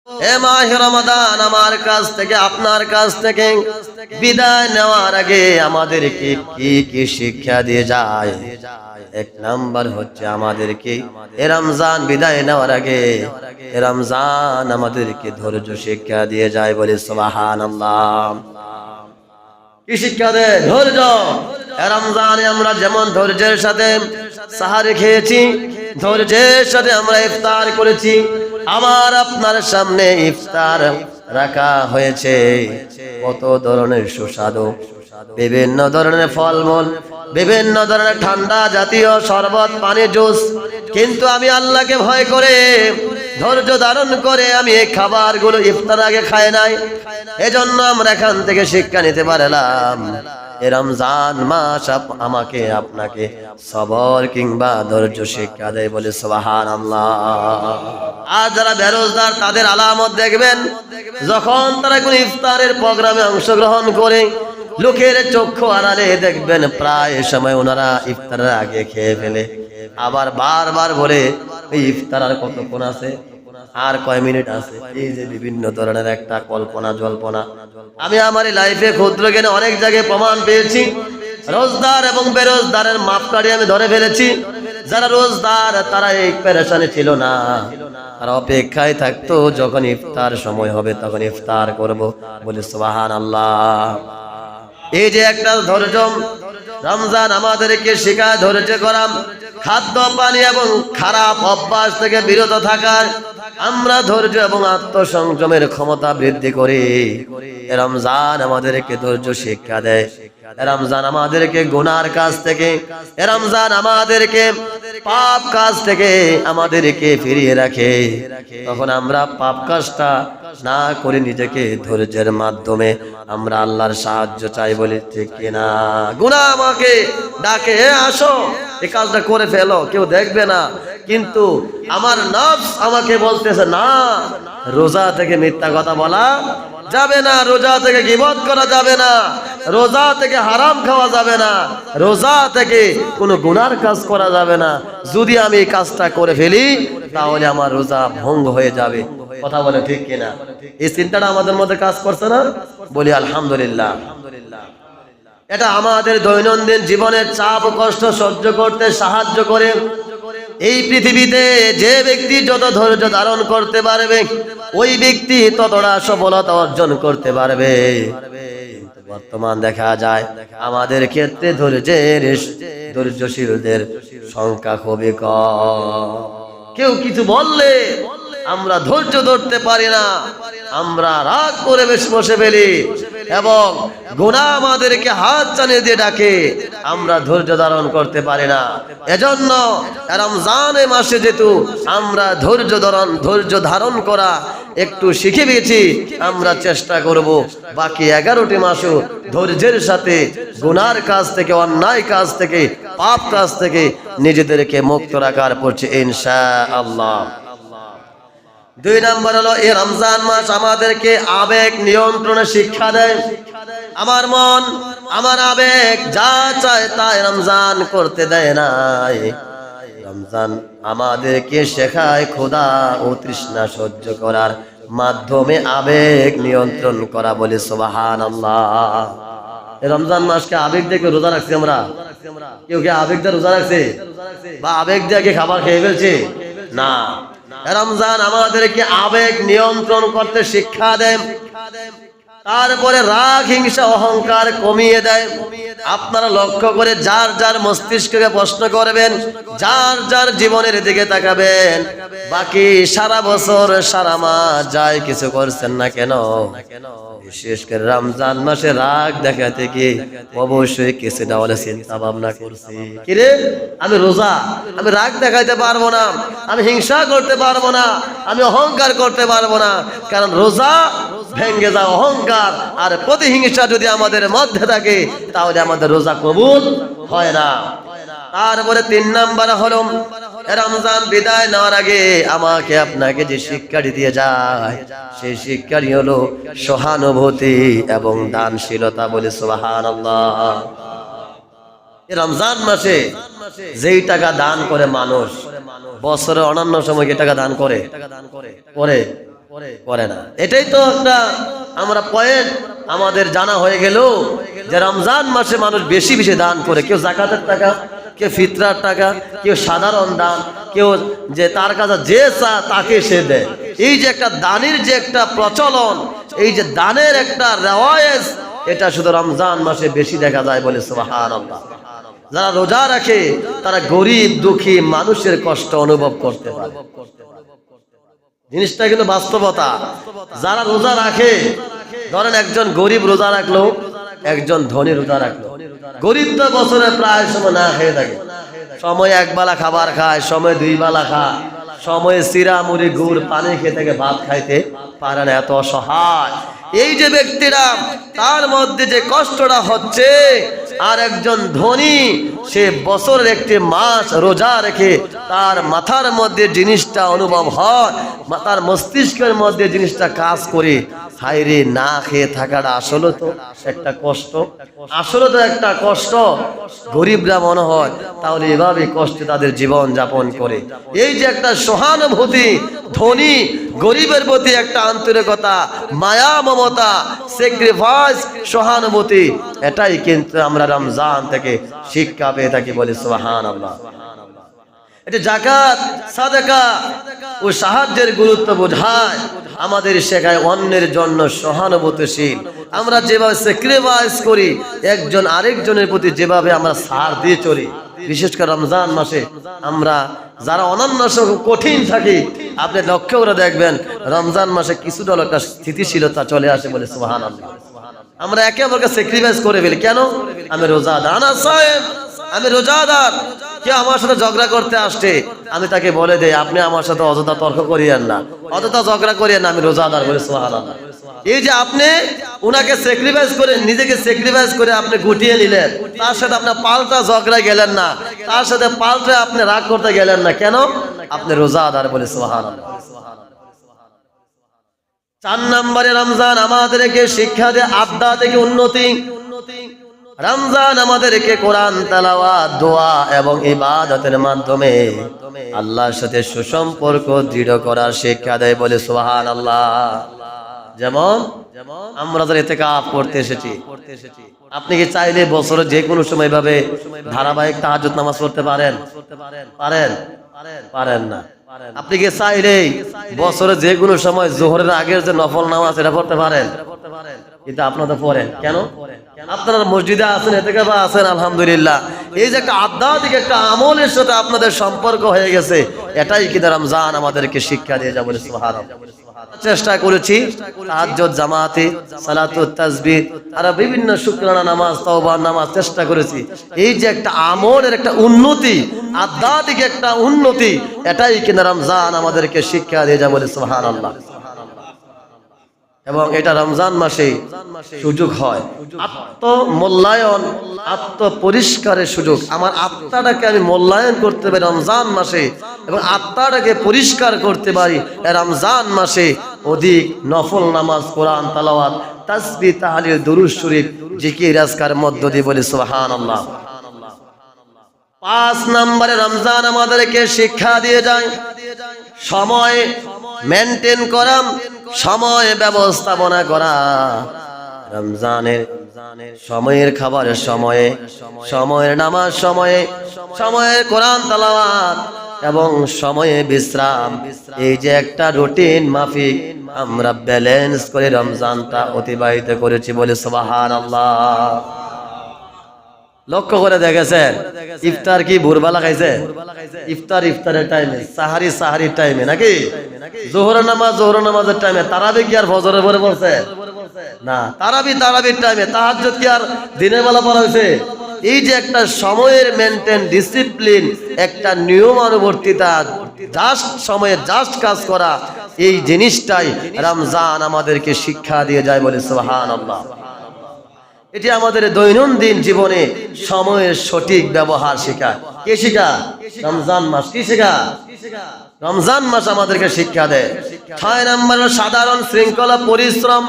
এ মাহে রমাদান, আমার কাছ থেকে আপনার কাছ থেকে বিদায় নেওয়ার আগে আমাদেরকে কি কি শিক্ষা দিয়ে যায়? এক নাম্বার হচ্ছে আমাদেরকে রমজান বিদায় নেওয়ার আগে রমজান আমাদেরকে ধৈর্য শিক্ষা দিয়ে যায়, বলে সুবহানাল্লাহ। কি শিক্ষা দেয়? ধৈর্য। রমজানে আমরা যেমন ধৈর্যের সাথে সাহারি খেয়েছি, ধৈর্যের সাথে আমরা ইফতার করেছি, আমার আপনার সামনে ইফতার রাখা হয়েছে, কত ধরনের সুস্বাদু, বিভিন্ন ধরনের ফলমূল, বিভিন্ন ধরনের ঠান্ডা জাতীয় শরবত, পানি, জুস, কিন্তু আমি আল্লাহকে ভয় করে ধৈর্য ধারণ করে আমি এই খাবারগুলো ইফতার আগে খাই নাই। এজন্য আমরা এখান থেকে শিক্ষা নিতে পারলাম, এই রমজান মাস আমাকে আপনাকে সবর কিংবা ধৈর্য শিক্ষা দেয়, বলে সুবহানাল্লাহ। আর যারা বেরোজগার তাদের আলামত দেখবেন, যখন তারা কোন ইফতারের প্রোগ্রামে অংশগ্রহণ করে লোকের চক্ষু আড়ালে দেখবেন প্রায় সময় ওনারা ইফতারের আগে খেয়ে ফেলে, আবার বারবার বলে এই ইফতার আর কতক্ষণ আছে, আর কয় মিনিট আছে। এই যে বিভিন্ন ধরনের একটা কল্পনা জল্পনা, আমি আমার লাইফে ক্ষুদ্র জ্ঞানে অনেক জায়গায় প্রমাণ পেয়েছি। রোজদার এবং বেরোজদারের মাপকাঠি আমি ধরে ফেলেছি। যারা রোজদার তারা এই পেরেশানি ছিল না, তারা অপেক্ষায় থাকতো যখন ইফতার সময় হবে তখন ইফতার করব, বলে সুবহানাল্লাহ। এই যে একটা ধৈর্য, রমজান আমাদেরকে শেখায় ধৈর্য করা, খাদ্য পানি এবং খারাপ অভ্যাস থেকে বিরত থাকার আমরা ধৈর্য এবং আত্মসংযমের ক্ষমতা বৃদ্ধি করি। রমজান আমাদেরকে ধৈর্য শিক্ষা দেয়, রমজান আমাদেরকে গুনার কাজ থেকে, রমজান আমাদেরকে পাপ কাজ থেকে আমাদেরকে ফিরিয়ে রাখে। তখন আমরা পাপ কাজটা না করে নিজেকে ধৈর্যের মাধ্যমে আমরা আল্লাহর সাহায্য চাই, বলি ঠিক কিনা? গুনাহ আমাকে ডাকে, আসো এই কাজটা করে ফেলো, কেউ দেখবে না, কিন্তু আমার নফস আমাকে বলতেছে না, রোজা থেকে মিথ্যা কথা বলা যাবে না, রোজা থেকে গীবত করা যাবে না, রোজা থেকে হারাম খাওয়া যাবে না, রোজা থেকে কোনো গুনার কাজ করা যাবে না। যদি আমি এই কাজটা করে ফেলি তাহলে আমার রোজা ভঙ্গ হয়ে যাবে। কথা বলে ঠিক কিনা? এই চিন্তাটা আমাদের মধ্যে কাজ করছে না? বলি আলহামদুলিল্লাহ। এটা আমাদের দৈনন্দিন জীবনের চাপ ও কষ্ট সহ্য করতে সাহায্য করে। এই পৃথিবীতে যে ব্যক্তি যত ধৈর্য ধারণ করতে পারবে ওই ব্যক্তি ততটা সফলতা অর্জন করতে পারবে। বর্তমান দেখা যায় আমাদের ক্ষেত্রে ধৈর্যশীলদের সংখ্যা খুবই কম। কেউ কিছু বললে আমরা ধৈর্য ধরতে পারি না, আমরা রাগ করে বসে ফেলি এবং গুনাহ আমাদেরকে হাত চালিয়ে দিয়ে ডাকে, আমরা ধৈর্য ধারণ করতে পারি না। এজন্য রমজানে মাসে যেহেতু আমরা ধৈর্য ধারণ করা একটু শিখে পেয়েছি, আমরা চেষ্টা করব বাকি 11টি মাসও ধৈর্যের সাথে গুনার কাজ থেকে, অন্যায় কাজ থেকে, পাপ কাজ থেকে নিজেদেরকে মুক্ত রাখার পড়ছে ইনশাআল্লাহ। 2 নম্বর হলো এই রমজান মাস আমাদেরকে আবেগ নিয়ন্ত্রণের শিক্ষা দেয়। আমার মন, আমার আবেগ যা চায় তাই রমজান করতে দেয় নাই। রমজান আমাদেরকে শেখায় ক্ষুধা ও তৃষ্ণা সহ্য করার মাধ্যমে আবেগ নিয়ন্ত্রণ করা, বলে সুবহানাল্লাহ। রমজান মাসকে আবেগ দেখে রোজা রাখছি আমরা? কেউ কে আবেগ দিয়ে রোজা রাখছে বা আবেগ দিয়ে কে খাবার খেয়ে ফেলছে? না। রমজান আমাদেরকে আবেগ নিয়ন্ত্রণ করতে শিক্ষা দেয়, তারপরে রাগ, হিংসা, অহংকার কমিয়ে দেয়। আপনারা লক্ষ্য করে যার যার মস্তিষ্ককে প্রশ্ন করবেন, যার যার জীবনের দিকে তাকাবেন, বাকি সারা বছর সারা মাস যাই কিছু করছেন না কেন, বিশেষ করে রমজান মাসে রাগ দেখাতে গিয়ে অবশ্যই কিছুটা হলে চিন্তা ভাবনা করছি, কিরে আমি রোজা, আমি রাগ দেখাইতে পারবো না, আমি হিংসা করতে পারবো না, আমি অহংকার করতে পারবো না। কারণ রোজা ভেঙ্গে যাওয়া অহংকার আর প্রতিহিংসা যদি আমাদের মধ্যে থাকে তাহলে আমাদের রোজা কবুল হয় না। তারপরে 3 নাম্বার হলো রমজান বিদায় নেওয়ার আগে আমাকে আপনাকে যে শিক্ষাটি দিয়ে যায় সেই শিক্ষাটি হলো সহানুভূতি এবং দানশীলতা, বলে সুবহানাল্লাহ। রমজান মাসে যেই টাকা দান করে মানুষ বছরে অন্যান্য সময় কি টাকা দান করে? করে না। এটাই তো একটা আমরা পয়েন্ট আমাদের জানা হয়ে গেল যে রমজান মাসে মানুষ বেশি বেশি দান করে, কেউ যাকাতের টাকা, কেউ ফিতরার টাকা, কেউ সাধারণ দান, কেউ যে তার কাছে যে চা তাকে সে দেয়। এই যে একটা দানের যে একটা প্রচলন, এই যে দানের একটা রেওয়ায়েজ, এটা শুধু রমজান মাসে বেশি দেখা যায় বলে সুবহানাল্লাহ। যারা রোজা রাখে তারা গরিব দুঃখী মানুষের কষ্ট অনুভব করতে পারে। জিনিসটা কিন্তু বাস্তবতা। যারা রোজা রাখে, ধরেন একজন গরিব রোজা রাখলো, একজন ধনী রোজা রাখলো। গরিব তো বছরে প্রায় সময় না খেয়ে থাকে, সময় একবেলা খাবার খায়, সময় দুই বেলা খায়, সময়ে চিরা মুড়ি গুড় পানি খেয়ে থেকে ভাত খাইতে পারে না, এত অসহায়। এই যে ব্যক্তিরা, তার মধ্যে যে কষ্টটা হচ্ছে, আর একজন ধনী সে বছরের একটি মাস রোজা রেখে তার মাথার মধ্যে জিনিসটা অনুভব হয়, তার মস্তিষ্কের মধ্যে জিনিসটা কাজ করে, হায়রে না খেয়ে থাকাটা আসলে তো একটা কষ্ট, আসলে তো একটা কষ্ট। গরিবরা মনে হয় তাহলে এভাবে কষ্টে তাদের জীবন যাপন করে। এই যে একটা সহানুভূতি, ধনী গরিবের প্রতি একটা আন্তরিকতা, মায়া মমতা, স্যাক্রিফাইস, সহানুভূতি, এটাই কিন্তু আমরা রমজান থেকে শিক্ষা পেয়ে থাকি বলে সুবহানাল্লাহ। এটা যাকাত, সাদাকা ও সাহায্যের গুরুত্ব বোঝায়, আমাদের শেখায় অন্যের জন্য সহানুভূতিশীল। আমরা যেভাবে স্যাক্রিফাইস করি, একজন আরেকজনের প্রতি যেভাবে আমরা ছাড় দিয়ে চলি, বিশেষ করে রমজান মাসে আমরা যারা অন্যান্য কঠিন থাকি, আপনি লক্ষ্য করে দেখবেন রমজান মাসে কিছুটা একটা স্থিতিশীলতা চলে আসে বলে সুবহানাল্লাহ। আমরা একে অপরকে স্যাক্রিফাইস করে ফেলি। কেন? আমি রোজাদার, আনা সায়েম, আমি রোজাদার। কেউ আমার সাথে ঝগড়া করতে আসছে, আমি তাকে বলে দেই আপনি আমার সাথে অযথা তর্ক করিয়েন না, অযথা ঝগড়া করিয়েন না, আমি রোজাদার বলে সুবহানাল্লাহ। এই যে আপনি উনাকে স্যাক্রিফাইস করে, নিজেকে স্যাক্রিফাইস করে আপনি গুটিয়ে নিলেন, তার সাথে আপনার পাল্টা ঝগড়া গেলেন না, তার সাথে পাল্টা আপনি রাগ করতে গেলেন না, কেন? আপনি রোজাদার বলে সুবহানাল্লাহ। 4 নম্বরে রমজান আমাদেরকে শিক্ষা দেয় আব্দা থেকে উন্নতি। রমজান আমাদেরকে কোরআন তেলাওয়াত, দোয়া এবং ইবাদতের মাধ্যমে আল্লাহর সাথে সুসম্পর্ক দৃঢ় করার শিক্ষা দেয় বলে সুবহানাল্লাহ। যেমন আমরা যারা ইতিকাফ করতে এসেছি, আপনি কি চাইলে বছরে যে কোনো সময় ভাবে ধারাবাহিক তাহাজ্জুদ নামাজ পড়তে পারেন? পারেন না। আপনি কি চাইলে বছরে যে কোনো সময় যোহরের আগের যে নফল নামাজ এটা পড়তে পারেন? কিন্তু আপনারা তো পড়েন কেন? আপনারা মসজিদে আছেন, ইতিকাফে আছেন, আলহামদুলিল্লাহ। এই যে একটা আধ্যাত্মিক একটা আমলের সাথে আপনাদের সম্পর্ক হয়ে গেছে, এটাই কিন্তু রমজান আমাদেরকে শিক্ষা দিয়ে যাবে সুবহানাল্লাহ। চেষ্টা করেছি তাহাজ্জুদ, জামাতে, সালাতুত তাসবিহ আর বিভিন্ন শুকরানা নামাজ, তাওবার নামাজ চেষ্টা করেছি। এই যে একটা আমলের একটা উন্নতি, আধ্যাত্মিক একটা উন্নতি, এটাই কিন্তু রমজান আমাদেরকে শিক্ষা দিয়ে যাবে সুবহানাল্লাহ। এবং এটা রমজান মাসে সুযোগ হয় আত্মমূল্যায়ন, আত্মপরিষ্কারের সুযোগ। আমার আত্মাটাকে আমি মূল্যায়ন করতে পারি রমজান মাসে, এবং আত্মাটাকে পরিষ্কার করতে পারি রমজান মাসে। অধিক নফল নামাজ, কোরআন তেলাওয়াত, তাসবিহ, তাহলিল, দুরূদ শরীফ, জিকির আজকার মধ্য দিয়ে বলি সুবহানাল্লাহ। 5 নম্বরে রমজান আমাদেরকে শিক্ষা দিয়ে যায় সময় মেনটেন করা, সময় ব্যবস্থাপনা করা। রমজানের সময়ের খাবারের সময়ে, সময়ের নামাজ সময়ে, সময়ের কোরআন তেলাওয়াত এবং সময়ে বিশ্রাম, এই যে একটা রুটিন মাফিক আমরা ব্যালেন্স করে রমজানটা অতিবাহিত করেছি বলে সুবহানাল্লাহ। লক্ষ্য করে দেখেছেন ইফতার কি ভোরবেলা খাইছে? ইফতারের টাইমে, সাহারির টাইমে, নাকি জোহরের নামাজের টাইমে, তারাবি কি আর ফজরের পরে পড়ছে? না, তারাবির টাইমে। তাহাজ্জুদ কি আর দিনের বেলা পড়া হয়েছে? এই যে একটা সময়ের মেনটেন, ডিসিপ্লিন, একটা নিয়মানুবর্তিতা, জাস্ট সময়ে জাস্ট কাজ করা, এই জিনিসটাই রমজান আমাদেরকে শিক্ষা দিয়ে যায় বলে সুবহানাল্লাহ। এটি আমাদের দৈনন্দিন জীবনে সময়ের সঠিক ব্যবহার শেখায়। কে শেখায়? রমজান মাস। কি শেখায়? রমজান মাস আমাদেরকে শিক্ষা দেয়। 6 নম্বর সাধারণ শৃঙ্খলা, পরিশ্রম।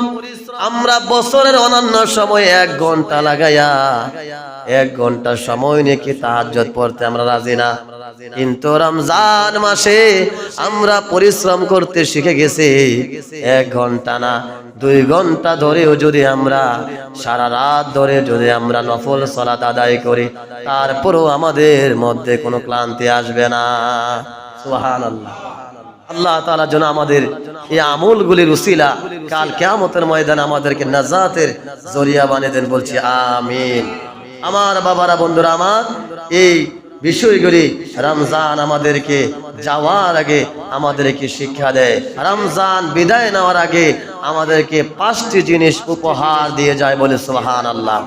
আমরা বছরের অন্যান্য সময় 1 ঘন্টা লাগাইয়া 1 ঘন্টা সময় নিয়ে কি তাহাজ্জুদ পড়তে আমরা রাজি না? কিন্তু রমজান মাসে আমরা পরিশ্রম করতে শিখে গেছি। 1 ঘন্টা না 2 ঘন্টা ধরেও যদি আমরা সারা রাত ধরে যদি আমরা নফল সালাত আদায় করি, তারপরও আমাদের মধ্যে কোনো ক্লান্তি আসবে না। সুবহানাল্লাহ। আল্লাহ তাআলা যেন আমাদের এই আমলগুলির উসিলা কাল কিয়ামতের ময়দানে আমাদেরকে নাজাতের জরিয়া বানিয়ে দেন, বলছি আমিন। আমার বাবারা, বন্ধুরা আমার, এই বিষয়গুলি রমজান আমাদেরকে যাওয়ার আগে আমাদেরকে শিক্ষা দেয়। রমজান বিদায় নেওয়ার আগে আমাদেরকে 5টি জিনিস উপহার দিয়ে যায়, বলে সুবহানাল্লাহ।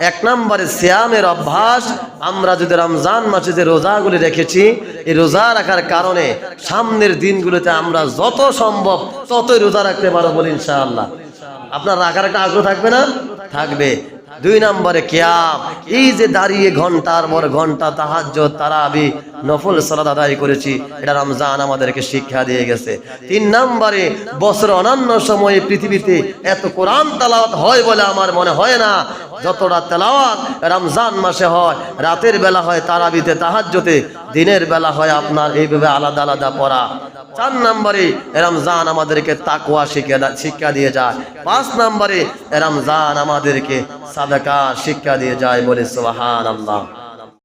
1 নম্বরে সিয়ামের অভ্যাস। আমরা যদি রমজান মাসে যে রোজাগুলি রেখেছি, এই রোজা রাখার কারণে সামনের দিনগুলোতে আমরা যত সম্ভব ততই রোজা রাখতে পারবো, বলি ইনশাআল্লাহ। আপনার রাখার একটা আগ্রহ থাকবে না? থাকবে। 2 নম্বরে কিয়াম। এই যে দাঁড়িয়ে ঘন্টার পর ঘন্টা তাহাজ্জুদ, তারাবি, নফল সালাত আদায় করেছি, এটা রমজান আমাদেরকে শিক্ষা দিয়ে গেছে। 3 নম্বরে বছর অন্যান্য সময়ে পৃথিবীতে এত কোরআন তেলাওয়াত হয় বলে আমার মনে হয় না যতটা তেলাওয়াত রমজান মাসে হয়। রাতের বেলা হয় তারাবিতে, তাহাজ্জুদে, দিনের বেলা হয় আপনার এইভাবে আলাদা আলাদা পড়া। 4 নম্বরে রমজান আমাদেরকে তাকওয়া শিক্ষা দিয়ে যায়। 5 নম্বরে রমজান আমাদেরকে সাদাকা শিক্ষা দিয়ে যায়, বলে সুবহানাল্লাহ।